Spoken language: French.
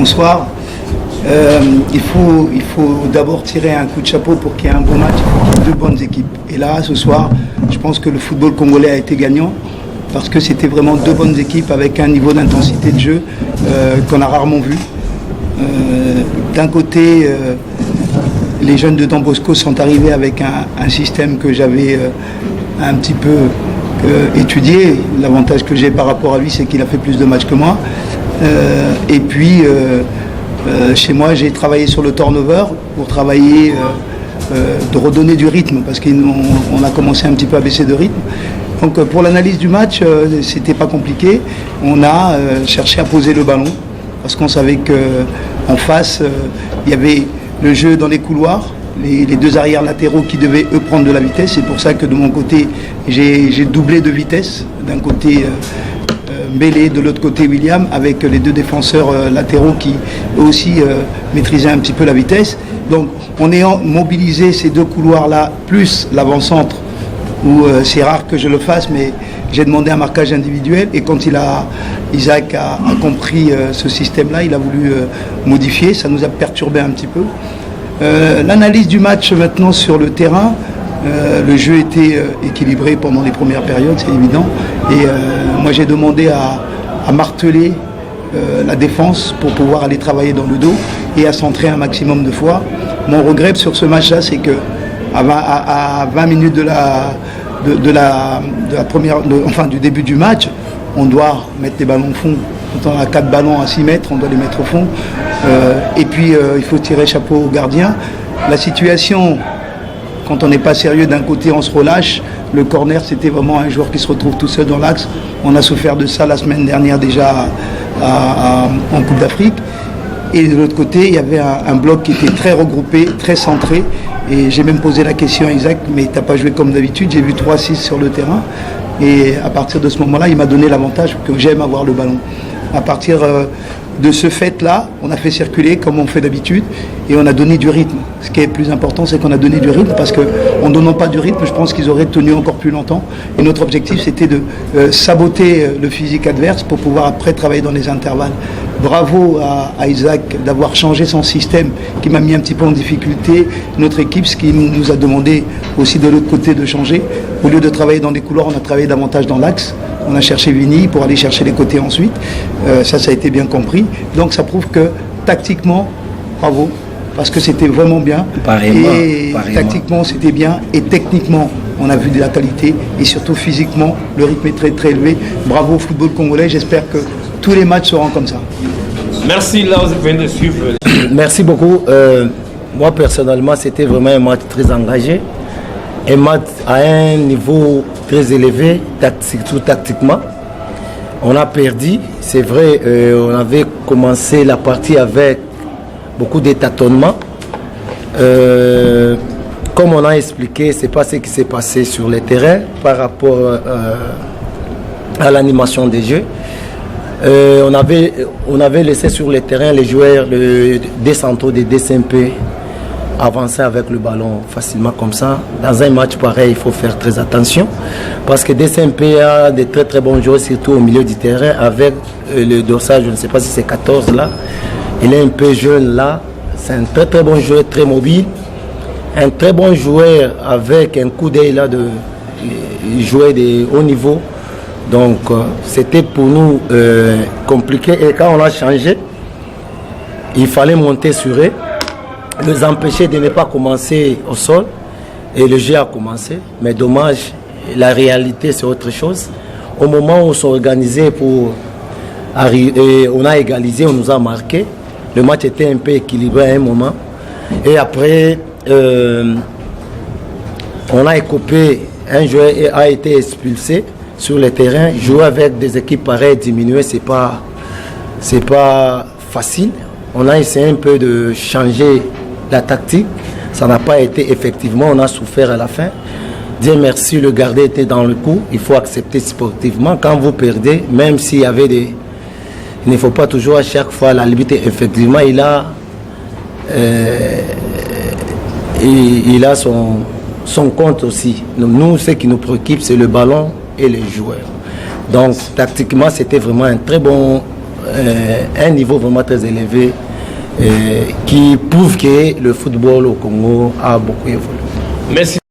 bonsoir. Il faut d'abord tirer un coup de chapeau pour qu'il y ait un bon match, il faut qu'il y ait deux bonnes équipes. Et là, ce soir, je pense que le football congolais a été gagnant parce que c'était vraiment deux bonnes équipes avec un niveau d'intensité de jeu qu'on a rarement vu. D'un côté, les jeunes de Don Bosco sont arrivés avec un système que j'avais un petit peu étudié. L'avantage que j'ai par rapport à lui, c'est qu'il a fait plus de matchs que moi. Et puis, chez moi, j'ai travaillé sur le turnover pour travailler, de redonner du rythme, parce qu'on a commencé un petit peu à baisser de rythme. Donc pour l'analyse du match, c'était pas compliqué. On a cherché à poser le ballon, parce qu'on savait qu'en face, il y avait le jeu dans les couloirs, les deux arrières latéraux qui devaient eux prendre de la vitesse. C'est pour ça que de mon côté, j'ai doublé de vitesse. D'un côté Mbélé, de l'autre côté William, avec les deux défenseurs latéraux qui eux aussi maîtrisaient un petit peu la vitesse. Donc on est mobilisé ces deux couloirs-là, plus l'avant-centre, où c'est rare que je le fasse, mais j'ai demandé un marquage individuel, et quand Isaac a compris ce système-là, il a voulu modifier, ça nous a perturbé un petit peu. L'analyse du match maintenant sur le terrain, le jeu était équilibré pendant les premières périodes, c'est évident, et moi j'ai demandé à marteler la défense pour pouvoir aller travailler dans le dos et à centrer un maximum de fois. Mon regret sur ce match-là, c'est que à 20 minutes du début du match, on doit mettre les ballons au fond. Quand on a 4 ballons à 6 mètres, on doit les mettre au fond. Et puis, il faut tirer chapeau au gardien. La situation, quand on n'est pas sérieux, d'un côté, on se relâche. Le corner, c'était vraiment un joueur qui se retrouve tout seul dans l'axe. On a souffert de ça la semaine dernière déjà en Coupe d'Afrique. Et de l'autre côté, il y avait un bloc qui était très regroupé, très centré. Et j'ai même posé la question à Isaac, mais tu n'as pas joué comme d'habitude. J'ai vu 3-6 sur le terrain. Et à partir de ce moment-là, il m'a donné l'avantage que j'aime avoir le ballon. À partir de ce fait-là, on a fait circuler comme on fait d'habitude et on a donné du rythme. Ce qui est le plus important, c'est qu'on a donné du rythme, parce qu'en ne donnant pas du rythme, je pense qu'ils auraient tenu encore plus longtemps. Et notre objectif, c'était de saboter le physique adverse pour pouvoir après travailler dans les intervalles. Bravo à Isaac d'avoir changé son système qui m'a mis un petit peu en difficulté. Notre équipe, ce qui nous a demandé aussi de l'autre côté de changer. Au lieu de travailler dans les couloirs, on a travaillé davantage dans l'axe. On a cherché Vini pour aller chercher les côtés ensuite. Ça a été bien compris. Donc ça prouve que tactiquement, bravo, parce que c'était vraiment bien. Pareillement. Tactiquement, c'était bien. Et techniquement, on a vu de la qualité. Et surtout physiquement, le rythme est très très élevé. Bravo au football congolais. J'espère que tous les matchs seront comme ça. Merci, là, vous venez de suivre. Merci beaucoup. Moi, personnellement, c'était vraiment un match très engagé. Un match à un niveau très élevé, surtout tactiquement. On a perdu, c'est vrai, on avait commencé la partie avec beaucoup de tâtonnements. Comme on a expliqué, ce n'est pas ce qui s'est passé sur le terrain par rapport à l'animation des jeux. On avait laissé sur le terrain les joueurs des centraux, des DCMP, avancer avec le ballon facilement comme ça. Dans un match pareil, il faut faire très attention parce que DCMP a de très très bons joueurs, surtout au milieu du terrain, avec le dorsage, je ne sais pas si c'est 14 là. Il est un peu jeune là. C'est un très très bon joueur, très mobile. Un très bon joueur avec un coup d'œil là de jouer de haut niveau. Donc c'était pour nous compliqué. Et quand on a changé, il fallait monter sur eux, les empêcher de ne pas commencer au sol, et le jeu a commencé, mais dommage, la réalité c'est autre chose. Au moment où on s'est organisé pour arriver, on a égalisé, on nous a marqué, le match était un peu équilibré à un moment, et après on a écopé, un joueur a été expulsé sur le terrain. Jouer avec des équipes pareilles, diminuer, c'est pas facile. On a essayé un peu de changer la tactique, ça n'a pas été effectivement, on a souffert à la fin. Dieu merci, le gardien était dans le coup. Il faut accepter sportivement quand vous perdez, même s'il y avait des... Il ne faut pas toujours à chaque fois la limiter. Effectivement, il a son compte aussi. Nous, ce qui nous préoccupe, c'est le ballon et les joueurs. Donc, tactiquement, c'était vraiment un très bon un niveau vraiment très élevé qui prouve que le football au Congo a beaucoup évolué. Merci.